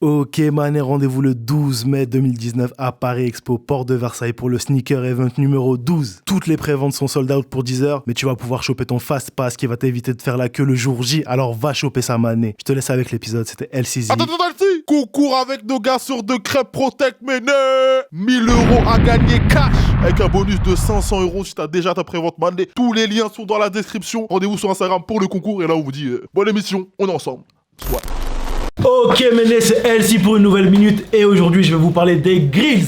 Ok mané, rendez-vous le 12 mai 2019 à Paris Expo, Porte de Versailles pour le Sneaker Event numéro 12. Toutes les préventes sont sold out pour 10 heures, mais tu vas pouvoir choper ton Fast Pass qui va t'éviter de faire la queue le jour J, alors va choper ça mané. Je te laisse avec l'épisode, c'était LCZ. Attends, concours avec nos gars sur de crêpes Protect Mené. 1000 € à gagner cash avec un bonus de 500 € si t'as déjà ta prévente mané. Tous les liens sont dans la description. Rendez-vous sur Instagram pour le concours et là on vous dit bonne émission, on est ensemble. Soit. Ok Méné, c'est LC pour une nouvelle minute et aujourd'hui je vais vous parler des grills.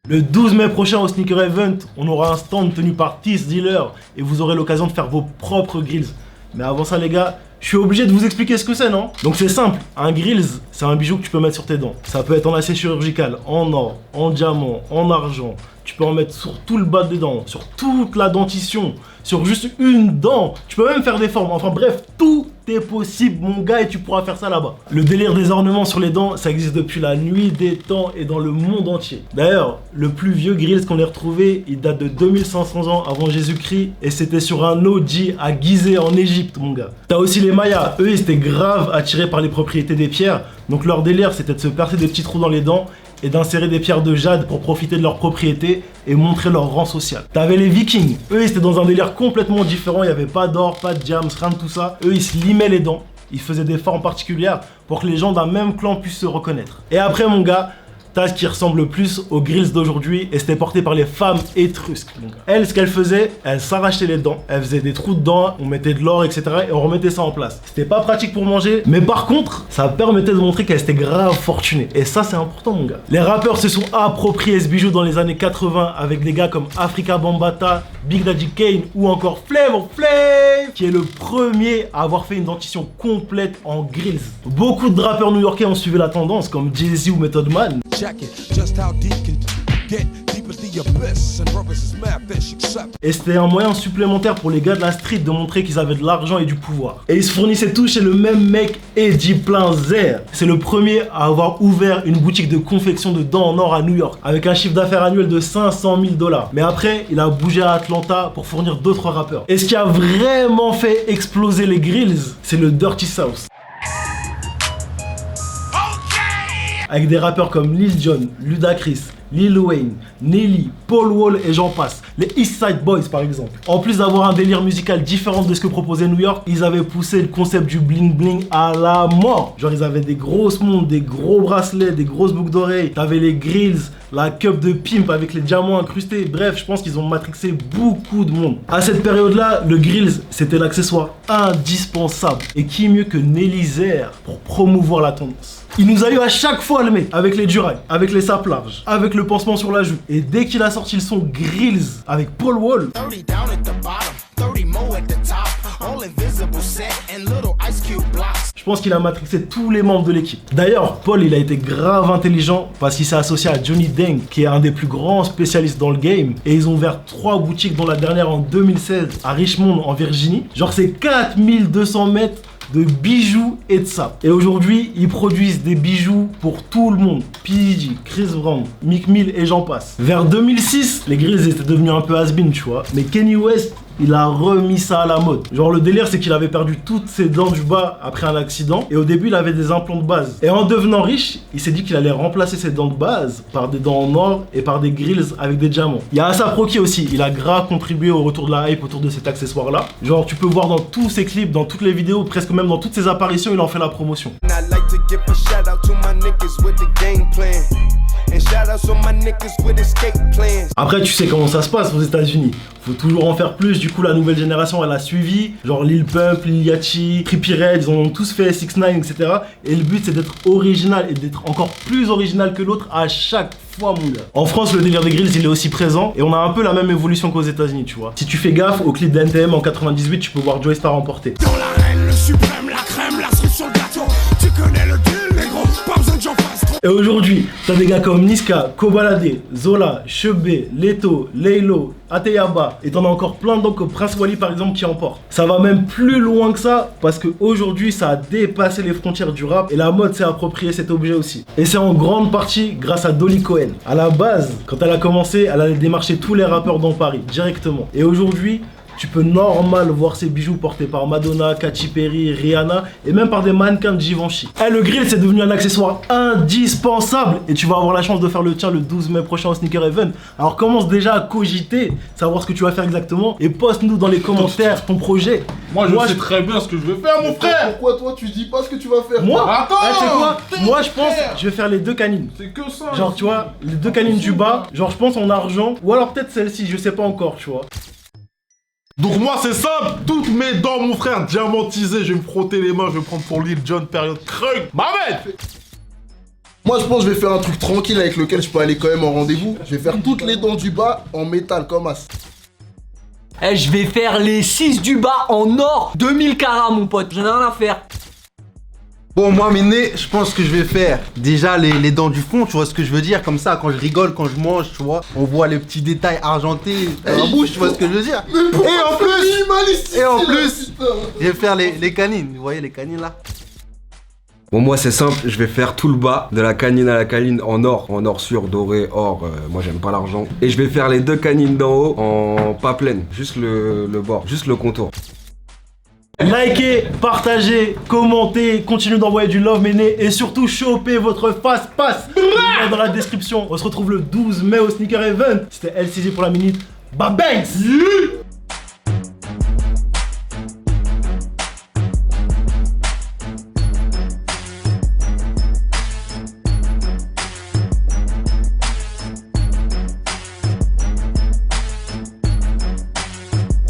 Le 12 mai prochain au Sneaker Event, on aura un stand tenu par Tease Dealer et vous aurez l'occasion de faire vos propres grills. Mais avant ça les gars, je suis obligé de vous expliquer ce que c'est, non? Donc c'est simple, un grills, c'est un bijou que tu peux mettre sur tes dents. Ça peut être en acier chirurgical, en or, en diamant, en argent. Tu peux en mettre sur tout le bas des dents, sur toute la dentition, sur juste une dent. Tu peux même faire des formes, enfin bref, tout est possible mon gars et tu pourras faire ça là-bas. Le délire des ornements sur les dents, ça existe depuis la nuit des temps et dans le monde entier. D'ailleurs, le plus vieux grills qu'on ait retrouvé, il date de 2500 ans avant Jésus-Christ et c'était sur un OG à Gizeh en Égypte mon gars. T'as aussi les Mayas, eux ils étaient grave attirés par les propriétés des pierres, donc leur délire c'était de se percer des petits trous dans les dents et d'insérer des pierres de jade pour profiter de leurs propriétés et montrer leur rang social. T'avais les Vikings, eux ils étaient dans un délire complètement différent, il n'y avait pas d'or, pas de diams, rien de tout ça. Eux ils se limaient les dents, ils faisaient des formes particulières pour que les gens d'un même clan puissent se reconnaître. Et après mon gars, t'as ce qui ressemble plus aux grills d'aujourd'hui et c'était porté par les femmes étrusques. Elles, ce qu'elles faisaient, elles s'arrachaient les dents, elles faisaient des trous dedans, on mettait de l'or, etc. et on remettait ça en place. C'était pas pratique pour manger, mais par contre, ça permettait de montrer qu'elles étaient grave fortunées. Et ça, c'est important, mon gars. Les rappeurs se sont appropriés ce bijou dans les années 80 avec des gars comme Afrika Bambaataa, Big Daddy Kane ou encore Flavor Flav, qui est le premier à avoir fait une dentition complète en grills. Beaucoup de rappeurs new-yorkais ont suivi la tendance, comme Jay-Z ou Method Man. Et c'était un moyen supplémentaire pour les gars de la street de montrer qu'ils avaient de l'argent et du pouvoir. Et ils se fournissaient tous chez le même mec, Eddie Planzer. C'est le premier à avoir ouvert une boutique de confection de dents en or à New York, avec un chiffre d'affaires annuel de 500 000 $. Mais après, il a bougé à Atlanta pour fournir d'autres rappeurs. Et ce qui a vraiment fait exploser les grills, c'est le Dirty South. Avec des rappeurs comme Lil Jon, Ludacris, Lil Wayne, Nelly, Paul Wall et j'en passe. Les East Side Boys par exemple. En plus d'avoir un délire musical différent de ce que proposait New York, ils avaient poussé le concept du bling bling à la mort. Genre ils avaient des grosses montres, des gros bracelets, des grosses boucles d'oreilles. T'avais les grills, la cup de pimp avec les diamants incrustés. Bref, je pense qu'ils ont matrixé beaucoup de monde. À cette période-là, le grills, c'était l'accessoire indispensable. Et qui mieux que Nelly Zer pour promouvoir la tendance. Il nous a eu à chaque fois le mec, avec les durails, avec les sapes larges, avec le pansement sur la joue. Et dès qu'il a sorti le son Grills avec Paul Wall, je pense qu'il a matrixé tous les membres de l'équipe. D'ailleurs, Paul, il a été grave intelligent parce qu'il s'est associé à Johnny Deng, qui est un des plus grands spécialistes dans le game. Et ils ont ouvert 3 boutiques, dont la dernière en 2016 à Richmond, en Virginie. Genre, c'est 4200 mètres de bijoux et de ça. Et aujourd'hui, ils produisent des bijoux pour tout le monde. P.D.G., Chris Brown, Meek Mill et j'en passe. Vers 2006, les grills étaient devenus un peu has-been, tu vois. Mais Kanye West, il a remis ça à la mode. Genre le délire c'est qu'il avait perdu toutes ses dents du bas après un accident et au début il avait des implants de base. Et en devenant riche, il s'est dit qu'il allait remplacer ses dents de base par des dents en or et par des grills avec des diamants. Il y a A$AP Rocky aussi, il a grave contribué au retour de la hype autour de cet accessoire là. Genre tu peux voir dans tous ses clips, dans toutes les vidéos, presque même dans toutes ses apparitions, il en fait la promotion. Après tu sais comment ça se passe aux États-Unis. Faut toujours en faire plus, du coup la nouvelle génération elle a suivi. Genre Lil Pump, Lil Yachty, Trippie Redd, ils ont tous fait 6ix9ine, etc. Et le but c'est d'être original et d'être encore plus original que l'autre à chaque fois mon gars. En France le délire des grills il est aussi présent et on a un peu la même évolution qu'aux États-Unis tu vois. Si tu fais gaffe au clip d'NTM en 98 tu peux voir Joey Star emporter. Dans l'arène, le suprême, la crème, la cerise sur le gâteau. Tu connais le deal négro, pas besoin que j'en fasse trop. Et aujourd'hui, t'as des gars comme Niska, Kobalade, Zola, Chebé, Leto, Laylo, Ateyaba, et t'en as encore plein d'autres comme Prince Wally par exemple qui emportent. Ça va même plus loin que ça parce qu'aujourd'hui ça a dépassé les frontières du rap et la mode s'est appropriée cet objet aussi. Et c'est en grande partie grâce à Dolly Cohen. À la base, quand elle a commencé, elle allait démarcher tous les rappeurs dans Paris directement. Et aujourd'hui, tu peux normal voir ces bijoux portés par Madonna, Katy Perry, Rihanna et même par des mannequins de Givenchy. Le grill c'est devenu un accessoire indispensable et tu vas avoir la chance de faire le tien le 12 mai prochain au Sneaker Event. Alors commence déjà à cogiter, savoir ce que tu vas faire exactement et poste-nous dans les commentaires ton projet. Moi je sais très bien ce que je vais faire mon frère. Pourquoi toi tu dis pas ce que tu vas faire? Moi, Attends, tu sais quoi? Moi je pense je vais faire les deux canines. C'est que ça. Genre tu vois, les deux canines du bas, genre je pense en argent ou alors peut-être celle-ci, je sais pas encore, tu vois. Donc moi c'est simple, toutes mes dents mon frère diamantisées, je vais me frotter les mains, je vais prendre pour Lil Jon période crunk. Mamed. Moi je pense que je vais faire un truc tranquille avec lequel je peux aller quand même en rendez-vous. Je vais faire toutes les dents du bas en métal comme as. Je vais faire les 6 du bas en or, 2000 carats mon pote, j'en ai rien à faire. Bon, moi, mes nez, je pense que je vais faire déjà les dents du fond, tu vois ce que je veux dire? Comme ça, quand je rigole, quand je mange, tu vois, on voit les petits détails argentés dans la bouche, tu vois ce que je veux dire? Et en plus, je vais faire les canines, vous voyez les canines là? Bon, moi c'est simple, je vais faire tout le bas, de la canine à la canine en or sûr, doré, or, moi j'aime pas l'argent. Et je vais faire les deux canines d'en haut en pas pleine, juste le bord, juste le contour. Likez, partagez, commentez, continuez d'envoyer du love méné et surtout chopez votre fast pass. Le lien dans la description. On se retrouve le 12 mai au Sneaker Event. C'était LCG pour la minute. Bye bang!